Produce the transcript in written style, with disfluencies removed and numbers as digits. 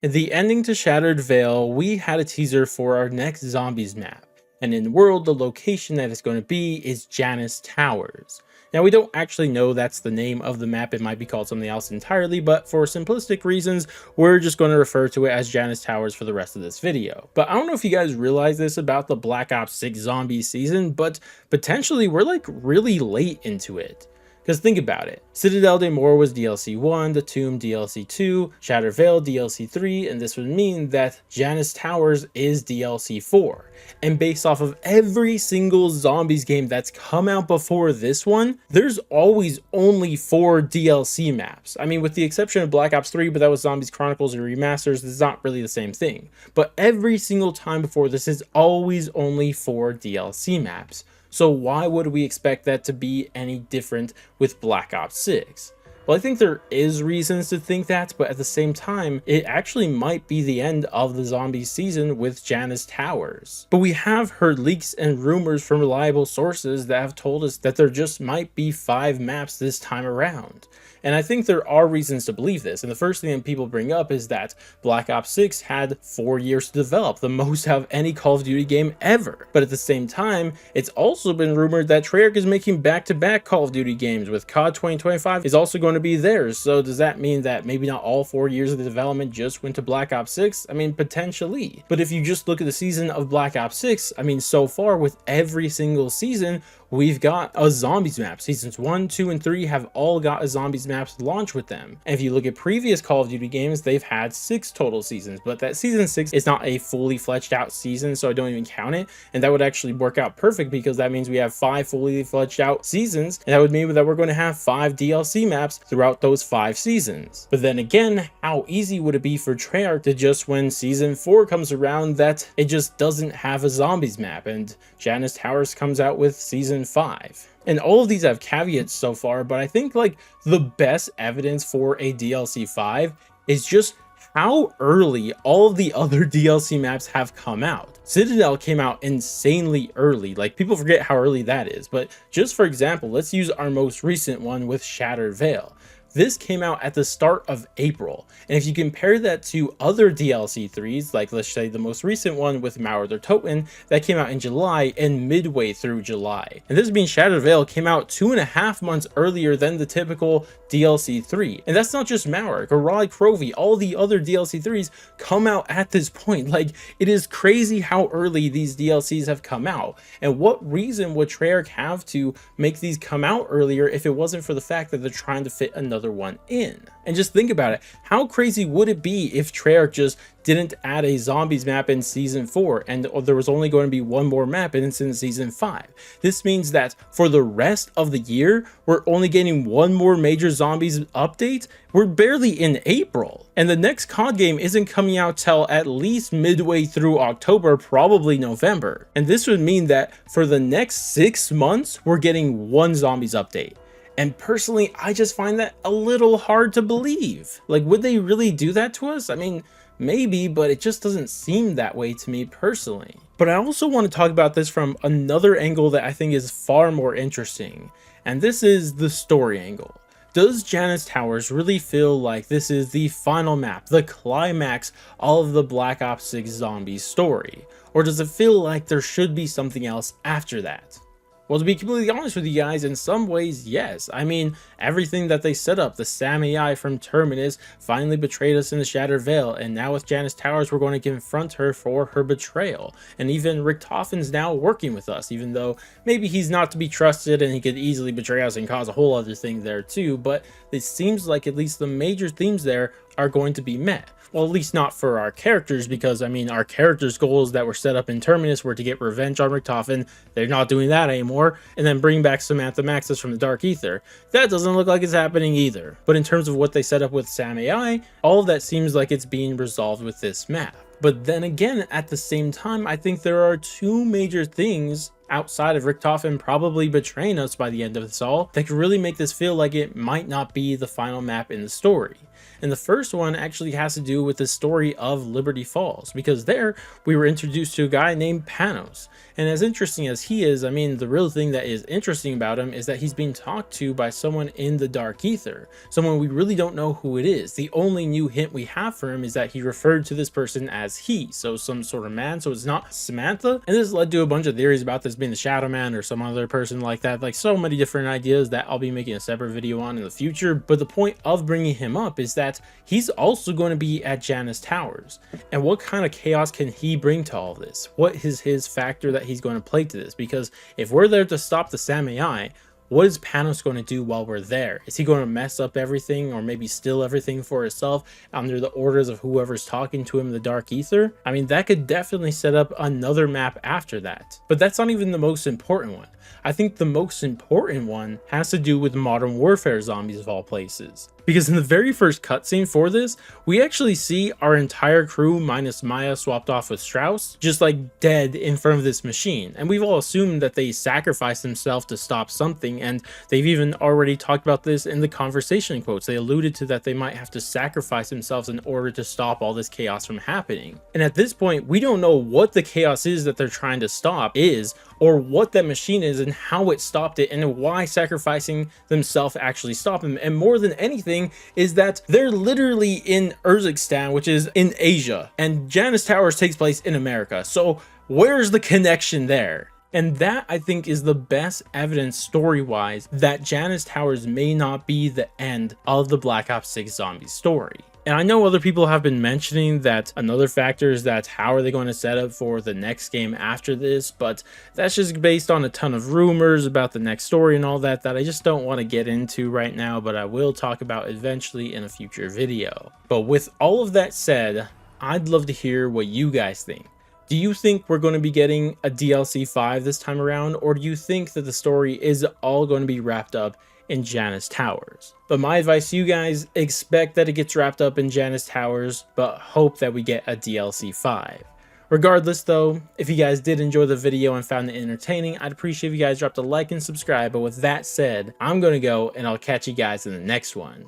In the ending to Shattered Vale, we had a teaser for our next zombies map, and in world, the location that it's going to be is Janice Towers. Now, we don't actually know that's the name of the map, it might be called something else entirely, but for simplistic reasons, we're just going to refer to it as Janice Towers for the rest of this video. But I don't know if you guys realize this about the Black Ops 6 zombie season, but potentially we're like really late into it. Because think about it, Citadel de Mor was DLC 1, The Tomb DLC 2, Shattered Vale DLC 3, and this would mean that Janice Towers is DLC 4. And based off of every single zombies game that's come out before this one, there's always only 4 DLC maps. I mean, with the exception of Black Ops 3, but that was Zombies Chronicles and Remasters, it's not really the same thing. But every single time before this is always only 4 DLC maps. So why would we expect that to be any different with Black Ops 6? Well, I think there is reasons to think that, but at the same time, it actually might be the end of the zombie season with Janice Towers. But we have heard leaks and rumors from reliable sources that have told us that there just might be 5 maps this time around. And I think there are reasons to believe this. And the first thing that people bring up is that Black Ops 6 had 4 years to develop, the most out of any Call of Duty game ever. But at the same time, it's also been rumored that Treyarch is making back-to-back Call of Duty games, with COD 2025 is also going to be theirs. So does that mean that maybe not all 4 years of the development just went to Black Ops 6? I mean, potentially. But if you just look at the season of Black Ops 6, I mean, so far with every single season, we've got a zombies map. Seasons 1, 2, and 3 have all got a zombies maps launch with them. And if you look at previous Call of Duty games, they've had 6 total seasons, but that season 6 is not a fully fledged out season, so I don't even count it. And that would actually work out perfect, because that means we have 5 fully fledged out seasons, and that would mean that we're going to have 5 DLC maps throughout those 5 seasons. But then again, how easy would it be for Treyarch to just, when season 4 comes around, that it just doesn't have a zombies map, and Janice Towers comes out with season 5. And all of these have caveats so far, but I think like the best evidence for a DLC 5 is just how early all of the other DLC maps have come out. Citadel came out insanely early, like people forget how early that is, but just for example, let's use our most recent one with Shattered Vale. This came out at the start of April, and if you compare that to other DLC 3s, like let's say the most recent one with Mauer der Toten, that came out in July and midway through July. And this means Shattered Vale came out 2.5 months earlier than the typical DLC 3. And that's not just Mauer, Garai Krovi, all the other DLC 3s come out at this point. Like, it is crazy how early these DLCs have come out. And what reason would Treyarch have to make these come out earlier if it wasn't for the fact that they're trying to fit another one in? And just think about it, how crazy would it be if Treyarch just didn't add a zombies map in season 4 and there was only going to be one more map and it's in season 5? This means that for the rest of the year, we're only getting one more major zombies update. We're barely in April, and the next COD game isn't coming out till at least midway through October, probably November. And this would mean that for the next 6 months, we're getting one zombies update. And personally, I just find that a little hard to believe. Like, would they really do that to us? I mean, maybe, but it just doesn't seem that way to me personally. But I also want to talk about this from another angle that I think is far more interesting, and this is the story angle. Does Janice Towers really feel like this is the final map, the climax of the Black Ops 6 Zombies story? Or does it feel like there should be something else after that? Well, to be completely honest with you guys, in some ways, yes. I mean, everything that they set up, the Sam AI from Terminus finally betrayed us in the Shattered Vale, and now with Janice Towers, we're going to confront her for her betrayal. And even Richtofen's now working with us, even though maybe he's not to be trusted and he could easily betray us and cause a whole other thing there too, but it seems like at least the major themes there are going to be met. Well, at least not for our characters, because I mean, our characters' goals that were set up in Terminus were to get revenge on Richtofen. They're not doing that anymore, and then bring back Samantha Maxis from the Dark Ether. That doesn't look like it's happening either. But in terms of what they set up with Sam AI, all of that seems like it's being resolved with this map. But then again, at the same time, I think there are 2 major things outside of Richtofen probably betraying us by the end of this all that could really make this feel like it might not be the final map in the story. And the first one actually has to do with the story of Liberty Falls, because there we were introduced to a guy named Panos. And as interesting as he is, I mean, the real thing that is interesting about him is that he's being talked to by someone in the Dark Ether, someone we really don't know who it is. The only new hint we have for him is that he referred to this person as he, so some sort of man, so it's not Samantha. And this led to a bunch of theories about this being the Shadow Man or some other person like that, like so many different ideas that I'll be making a separate video on in the future. But the point of bringing him up is that he's also going to be at Janus Towers. And what kind of chaos can he bring to all this? What is his factor that he's going to play to this? Because if we're there to stop the Samurai, what is Panos going to do while we're there? Is he going to mess up everything or maybe steal everything for himself under the orders of whoever's talking to him in the Dark Ether? I mean, that could definitely set up another map after that. But that's not even the most important one. I think the most important one has to do with Modern Warfare zombies of all places. Because in the very first cutscene for this, we actually see our entire crew minus Maya swapped off with Strauss, just like dead in front of this machine. And we've all assumed that they sacrificed themselves to stop something, and they've even already talked about this in the conversation quotes. They alluded to that they might have to sacrifice themselves in order to stop all this chaos from happening. And at this point, we don't know what the chaos is that they're trying to stop is, or what that machine is and how it stopped it, and why sacrificing themselves actually stopped them. And more than anything is that they're literally in Urzikstan, which is in Asia, and Janus Towers takes place in America. So where's the connection there? And that, I think, is the best evidence story-wise that Janus Towers may not be the end of the Black Ops 6 zombie story. And I know other people have been mentioning that another factor is that how are they going to set up for the next game after this, but that's just based on a ton of rumors about the next story and all that I just don't want to get into right now, but I will talk about eventually in a future video. But with all of that said, I'd love to hear what you guys think. Do you think we're going to be getting a DLC 5 this time around, or do you think that the story is all going to be wrapped up in Janus Towers? But my advice to you guys, expect that it gets wrapped up in Janus Towers, but hope that we get a DLC 5. Regardless though, if you guys did enjoy the video and found it entertaining, I'd appreciate if you guys dropped a like and subscribe. But with that said, I'm going to go and I'll catch you guys in the next one.